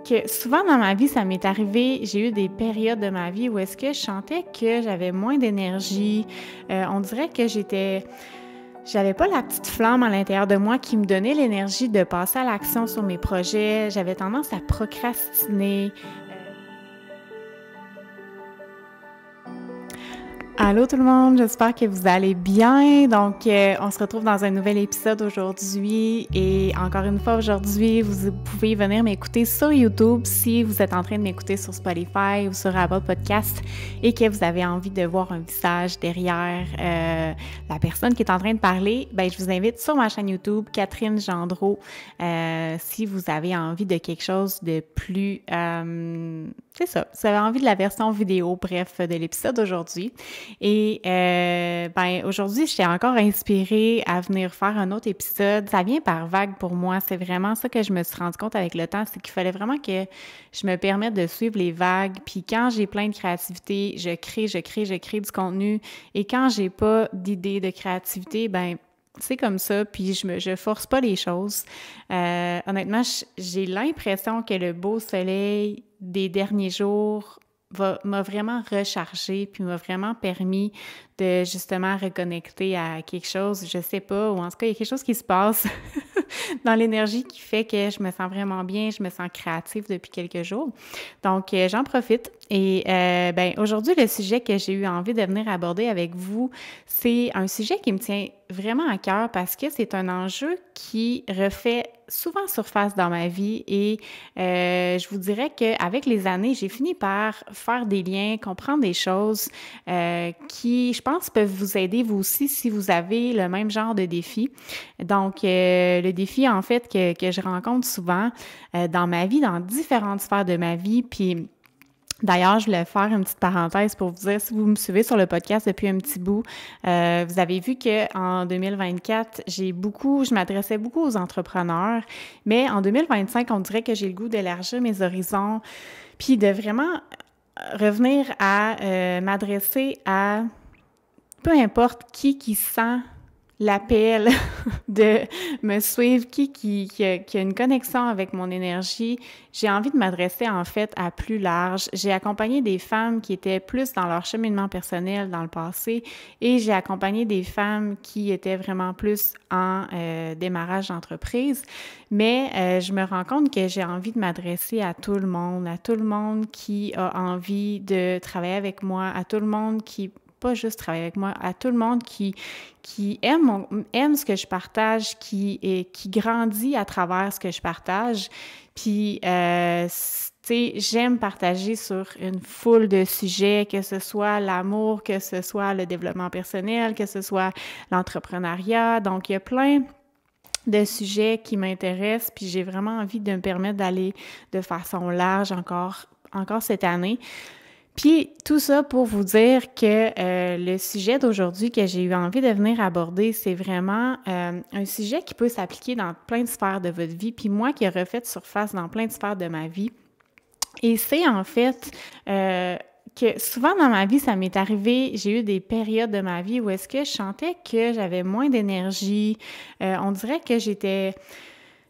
que souvent dans ma vie, ça m'est arrivé, j'ai eu des périodes de ma vie où est-ce que je sentais que j'avais moins d'énergie. On dirait que j'avais pas la petite flamme à l'intérieur de moi qui me donnait l'énergie de passer à l'action sur mes projets. J'avais tendance à procrastiner. Allô tout le monde, j'espère que vous allez bien. Donc, on se retrouve dans un nouvel épisode aujourd'hui et encore une fois aujourd'hui, vous pouvez venir m'écouter sur YouTube si vous êtes en train de m'écouter sur Spotify ou sur Apple Podcast et que vous avez envie de voir un visage derrière la personne qui est en train de parler. Ben, je vous invite sur ma chaîne YouTube, Catherine Gendreau, si vous avez envie de quelque chose de plus... c'est ça, si vous avez envie de la version vidéo, bref, de l'épisode d'aujourd'hui. Et aujourd'hui, j'étais encore inspirée à venir faire un autre épisode. Ça vient par vague pour moi. C'est vraiment ça que je me suis rendu compte avec le temps, c'est qu'il fallait vraiment que je me permette de suivre les vagues. Puis quand j'ai plein de créativité, je crée du contenu. Et quand j'ai pas d'idée de créativité, c'est comme ça, puis je force pas les choses. Honnêtement, j'ai l'impression que le beau soleil des derniers jours m'a vraiment rechargé, puis m'a vraiment permis de justement reconnecter à quelque chose, je sais pas, ou en tout cas, il y a quelque chose qui se passe dans l'énergie qui fait que je me sens vraiment bien, je me sens créative depuis quelques jours. Donc, j'en profite. Et aujourd'hui, le sujet que j'ai eu envie de venir aborder avec vous, c'est un sujet qui me tient vraiment à cœur parce que c'est un enjeu qui refait souvent surface dans ma vie et je vous dirais qu'avec les années, j'ai fini par faire des liens, comprendre des choses qui, je pense, peuvent vous aider vous aussi si vous avez le même genre de défi. Donc, le défi, en fait, que je rencontre souvent dans ma vie, dans différentes sphères de ma vie, puis d'ailleurs, je voulais faire une petite parenthèse pour vous dire, si vous me suivez sur le podcast depuis un petit bout, vous avez vu qu'en 2024, je m'adressais beaucoup aux entrepreneurs, mais en 2025, on dirait que j'ai le goût d'élargir mes horizons, puis de vraiment revenir à m'adresser à peu importe qui sent l'appel de me suivre, qui a une connexion avec mon énergie. J'ai envie de m'adresser en fait à plus large. J'ai accompagné des femmes qui étaient plus dans leur cheminement personnel dans le passé et j'ai accompagné des femmes qui étaient vraiment plus en démarrage d'entreprise. Mais je me rends compte que j'ai envie de m'adresser à tout le monde qui a envie de travailler avec moi, à tout le monde qui pas juste travailler avec moi, à tout le monde qui aime ce que je partage, qui grandit à travers ce que je partage. Puis, tu sais, j'aime partager sur une foule de sujets, que ce soit l'amour, que ce soit le développement personnel, que ce soit l'entrepreneuriat. Donc, il y a plein de sujets qui m'intéressent, puis j'ai vraiment envie de me permettre d'aller de façon large encore cette année. Puis tout ça pour vous dire que le sujet d'aujourd'hui que j'ai eu envie de venir aborder, c'est vraiment un sujet qui peut s'appliquer dans plein de sphères de votre vie, puis moi qui ai refait surface dans plein de sphères de ma vie. Et c'est en fait que souvent dans ma vie, ça m'est arrivé, j'ai eu des périodes de ma vie où est-ce que je sentais que j'avais moins d'énergie, on dirait que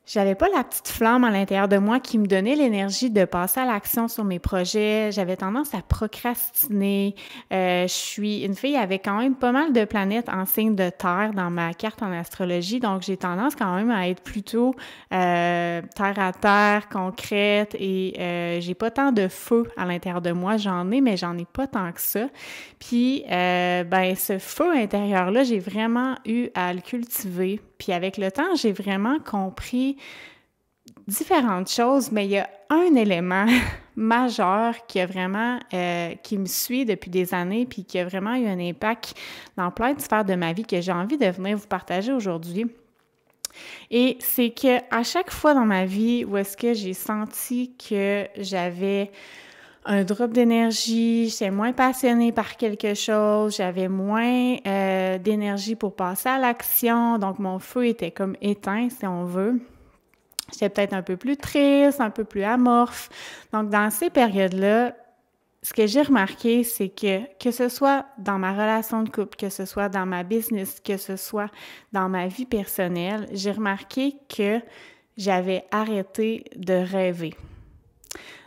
j'avais pas la petite flamme à l'intérieur de moi qui me donnait l'énergie de passer à l'action sur mes projets. J'avais tendance à procrastiner. Je suis une fille avec quand même pas mal de planètes en signe de terre dans ma carte en astrologie. Donc, j'ai tendance quand même à être plutôt terre à terre, concrète et j'ai pas tant de feu à l'intérieur de moi. J'en ai, mais j'en ai pas tant que ça. Puis, ce feu intérieur-là, j'ai vraiment eu à le cultiver. Puis avec le temps, j'ai vraiment compris différentes choses, mais il y a un élément majeur qui a vraiment, qui me suit depuis des années, puis qui a vraiment eu un impact dans plein de sphères de ma vie que j'ai envie de venir vous partager aujourd'hui. Et c'est que à chaque fois dans ma vie où est-ce que j'ai senti que j'avais un drop d'énergie, j'étais moins passionnée par quelque chose, j'avais moins d'énergie pour passer à l'action, donc mon feu était comme éteint, si on veut. J'étais peut-être un peu plus triste, un peu plus amorphe. Donc, dans ces périodes-là, ce que j'ai remarqué, c'est que ce soit dans ma relation de couple, que ce soit dans ma business, que ce soit dans ma vie personnelle, j'ai remarqué que j'avais arrêté de rêver.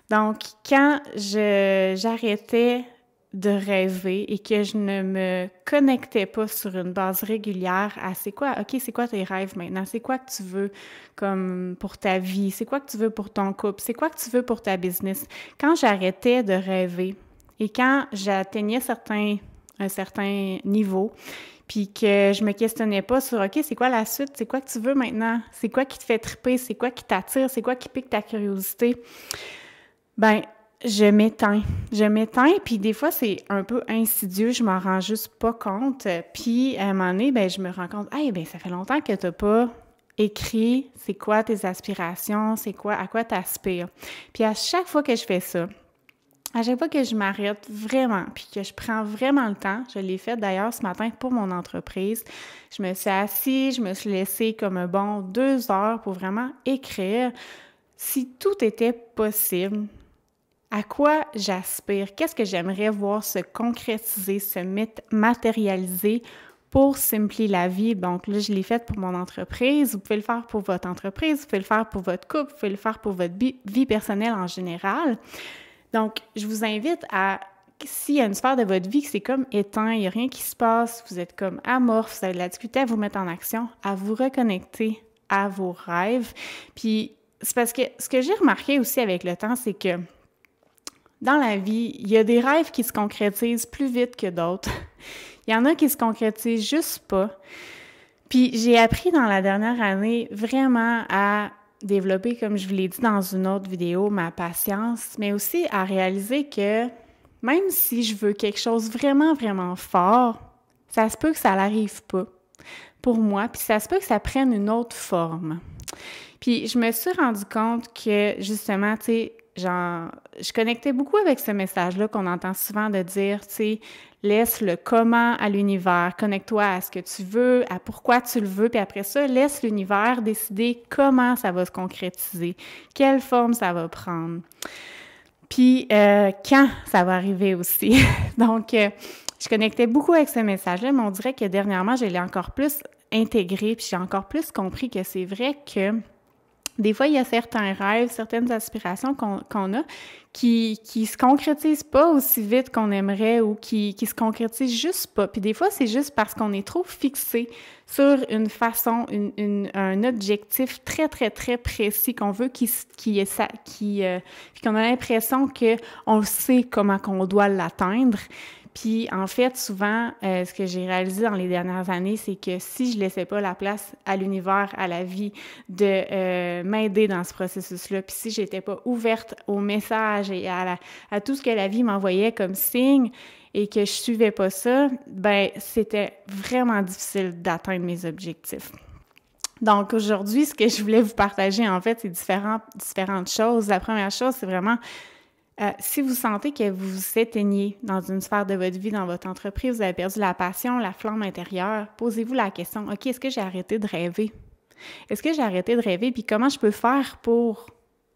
Donc, quand j'arrêtais de rêver et que je ne me connectais pas sur une base régulière à c'est quoi tes rêves maintenant? C'est quoi que tu veux comme pour ta vie? C'est quoi que tu veux pour ton couple? C'est quoi que tu veux pour ta business? Quand j'arrêtais de rêver et quand j'atteignais un certain niveau, puis que je me questionnais pas sur OK, c'est quoi la suite? C'est quoi que tu veux maintenant? C'est quoi qui te fait triper? C'est quoi qui t'attire? C'est quoi qui pique ta curiosité? Ben, je m'éteins, puis des fois, c'est un peu insidieux, je m'en rends juste pas compte. Puis, à un moment donné, ben, je me rends compte, hey, ben, ça fait longtemps que t'as pas écrit c'est quoi tes aspirations, à quoi t'aspires. Puis, à chaque fois que je fais ça, à chaque fois que je m'arrête vraiment, puis que je prends vraiment le temps, je l'ai fait d'ailleurs ce matin pour mon entreprise, je me suis assise, je me suis laissée comme un bon 2 heures pour vraiment écrire si tout était possible. À quoi j'aspire? Qu'est-ce que j'aimerais voir se concrétiser, se matérialiser pour simplifier la vie? Donc là, je l'ai fait pour mon entreprise. Vous pouvez le faire pour votre entreprise, vous pouvez le faire pour votre couple, vous pouvez le faire pour votre vie personnelle en général. Donc, je vous invite à, s'il y a une sphère de votre vie que c'est comme éteint, il n'y a rien qui se passe, vous êtes comme amorphe, vous avez de la difficulté à vous mettre en action, à vous reconnecter à vos rêves. Puis, c'est parce que ce que j'ai remarqué aussi avec le temps, c'est que dans la vie, il y a des rêves qui se concrétisent plus vite que d'autres. Il y en a qui se concrétisent juste pas. Puis j'ai appris dans la dernière année vraiment à développer, comme je vous l'ai dit dans une autre vidéo, ma patience, mais aussi à réaliser que même si je veux quelque chose vraiment, vraiment fort, ça se peut que ça n'arrive pas pour moi, puis ça se peut que ça prenne une autre forme. Puis je me suis rendu compte que, justement, tu sais, je connectais beaucoup avec ce message-là qu'on entend souvent de dire, tu sais, laisse le comment à l'univers, connecte-toi à ce que tu veux, à pourquoi tu le veux, puis après ça, laisse l'univers décider comment ça va se concrétiser, quelle forme ça va prendre, puis quand ça va arriver aussi. Donc, je connectais beaucoup avec ce message-là, mais on dirait que dernièrement, je l'ai encore plus intégré, puis j'ai encore plus compris que c'est vrai que des fois, il y a certains rêves, certaines aspirations qu'on a qui se concrétisent pas aussi vite qu'on aimerait ou qui se concrétisent juste pas. Puis des fois, c'est juste parce qu'on est trop fixé sur une façon, un objectif très, très, très précis qu'on veut puis qu'on a l'impression qu'on sait comment qu'on doit l'atteindre. Puis, en fait, souvent, ce que j'ai réalisé dans les dernières années, c'est que si je laissais pas la place à l'univers, à la vie, de m'aider dans ce processus-là, puis si j'étais pas ouverte aux messages et à tout ce que la vie m'envoyait comme signe et que je suivais pas ça, ben c'était vraiment difficile d'atteindre mes objectifs. Donc, aujourd'hui, ce que je voulais vous partager, en fait, c'est différentes choses. La première chose, c'est vraiment si vous sentez que vous vous éteignez dans une sphère de votre vie, dans votre entreprise, vous avez perdu la passion, la flamme intérieure, posez-vous la question, OK, est-ce que j'ai arrêté de rêver? Est-ce que j'ai arrêté de rêver? Puis comment je peux faire pour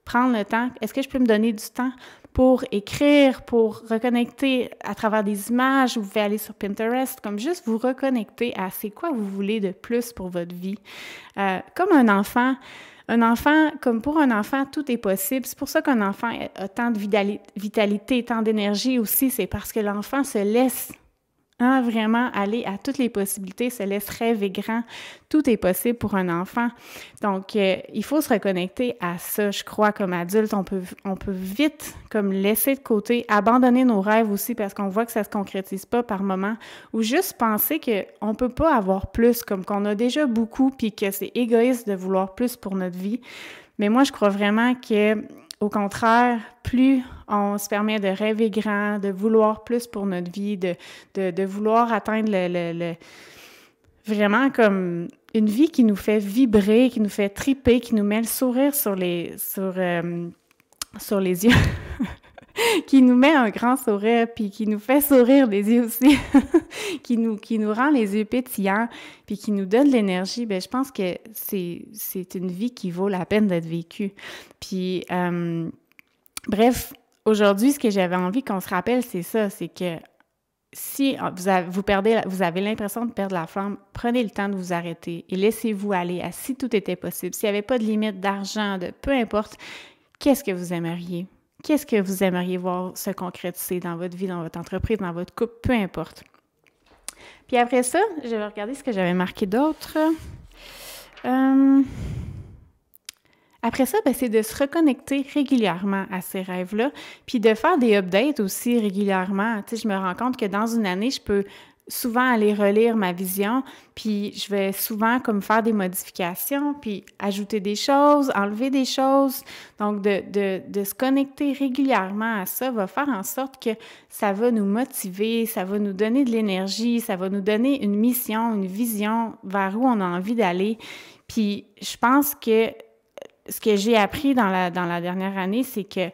prendre le temps? Est-ce que je peux me donner du temps pour écrire, pour reconnecter à travers des images? Vous pouvez aller sur Pinterest, comme juste vous reconnecter à c'est quoi vous voulez de plus pour votre vie. Comme un enfant, comme pour un enfant, tout est possible. C'est pour ça qu'un enfant a tant de vitalité, tant d'énergie aussi. C'est parce que l'enfant se laisse vraiment aller à toutes les possibilités, se laisse rêver grand. Tout est possible pour un enfant. Donc, il faut se reconnecter à ça. Je crois, comme adulte, on peut vite comme laisser de côté, abandonner nos rêves aussi parce qu'on voit que ça se concrétise pas par moment, ou juste penser qu'on peut pas avoir plus, comme qu'on a déjà beaucoup, puis que c'est égoïste de vouloir plus pour notre vie. Mais moi, je crois vraiment que au contraire, plus on se permet de rêver grand, de vouloir plus pour notre vie, de vouloir atteindre vraiment comme une vie qui nous fait vibrer, qui nous fait triper, qui nous met le sourire sur les yeux, qui nous met un grand sourire, puis qui nous fait sourire des yeux aussi, qui nous rend les yeux pétillants, puis qui nous donne de l'énergie, bien, je pense que c'est une vie qui vaut la peine d'être vécue. Puis, bref, aujourd'hui, ce que j'avais envie qu'on se rappelle, c'est ça, c'est que si vous avez l'impression de perdre la flamme, prenez le temps de vous arrêter et laissez-vous aller à si tout était possible. S'il n'y avait pas de limite d'argent, de peu importe, qu'est-ce que vous aimeriez? Qu'est-ce que vous aimeriez voir se concrétiser dans votre vie, dans votre entreprise, dans votre couple, peu importe. Puis après ça, je vais regarder ce que j'avais marqué d'autre. Après ça, c'est de se reconnecter régulièrement à ces rêves-là, puis de faire des updates aussi régulièrement. Tu sais, je me rends compte que dans une année, je peux souvent aller relire ma vision, puis je vais souvent comme faire des modifications, puis ajouter des choses, enlever des choses. Donc, de se connecter régulièrement à ça va faire en sorte que ça va nous motiver, ça va nous donner de l'énergie, ça va nous donner une mission, une vision vers où on a envie d'aller. Puis, je pense que ce que j'ai appris dans la dernière année, c'est que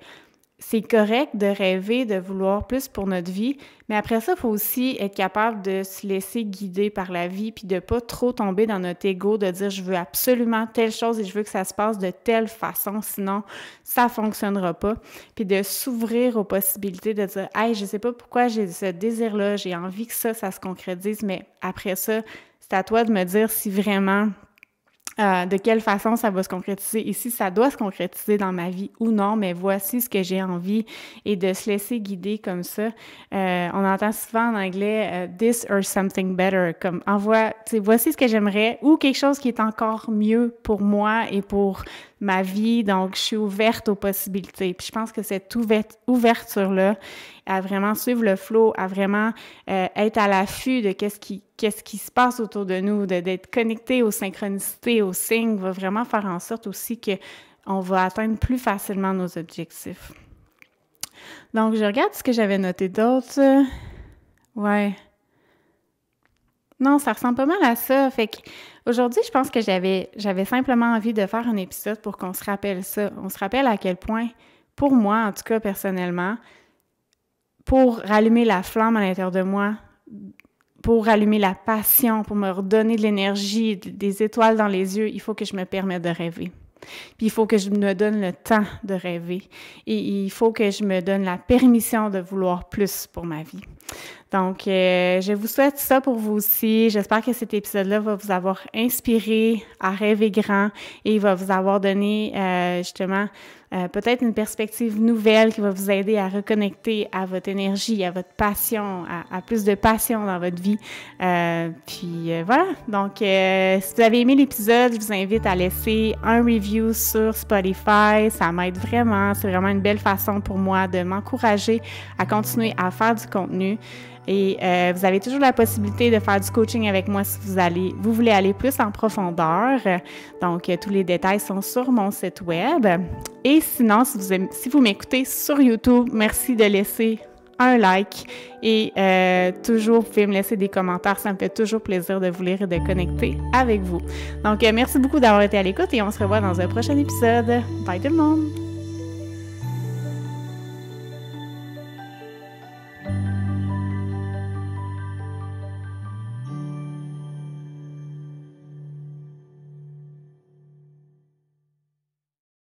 c'est correct de rêver, de vouloir plus pour notre vie, mais après ça, il faut aussi être capable de se laisser guider par la vie puis de pas trop tomber dans notre ego, de dire « je veux absolument telle chose et je veux que ça se passe de telle façon, sinon ça fonctionnera pas ». Puis de s'ouvrir aux possibilités de dire « hey, je sais pas pourquoi j'ai ce désir-là, j'ai envie que ça se concrétise, mais après ça, c'est à toi de me dire si vraiment… de quelle façon ça va se concrétiser et si ça doit se concrétiser dans ma vie ou non, mais voici ce que j'ai envie et de se laisser guider comme ça. On entend souvent en anglais « this or something better », comme voici ce que j'aimerais ou quelque chose qui est encore mieux pour moi et pour ma vie, donc je suis ouverte aux possibilités. Puis je pense que cette ouverture-là, à vraiment suivre le flow, à vraiment être à l'affût de qu'est-ce qui se passe autour de nous, d'être connecté aux synchronicités, aux signes, va vraiment faire en sorte aussi qu'on va atteindre plus facilement nos objectifs. Donc, je regarde ce que j'avais noté d'autre. Ouais. Non, ça ressemble pas mal à ça. Fait que aujourd'hui, je pense que j'avais simplement envie de faire un épisode pour qu'on se rappelle ça. On se rappelle à quel point, pour moi, en tout cas personnellement, pour rallumer la flamme à l'intérieur de moi, pour rallumer la passion, pour me redonner de l'énergie, des étoiles dans les yeux, il faut que je me permette de rêver. Puis il faut que je me donne le temps de rêver. Et il faut que je me donne la permission de vouloir plus pour ma vie. Donc, je vous souhaite ça pour vous aussi. J'espère que cet épisode-là va vous avoir inspiré à rêver grand et il va vous avoir donné justement peut-être une perspective nouvelle qui va vous aider à reconnecter à votre énergie, à votre passion, à plus de passion dans votre vie. Voilà. Donc, si vous avez aimé l'épisode, je vous invite à laisser un review sur Spotify. Ça m'aide vraiment. C'est vraiment une belle façon pour moi de m'encourager à continuer à faire du contenu. Et vous avez toujours la possibilité de faire du coaching avec moi si vous voulez aller plus en profondeur. Donc, tous les détails sont sur mon site web. Et sinon, si vous m'écoutez sur YouTube, merci de laisser un like et toujours, vous pouvez me laisser des commentaires. Ça me fait toujours plaisir de vous lire et de connecter avec vous. Donc, merci beaucoup d'avoir été à l'écoute et on se revoit dans un prochain épisode. Bye tout le monde!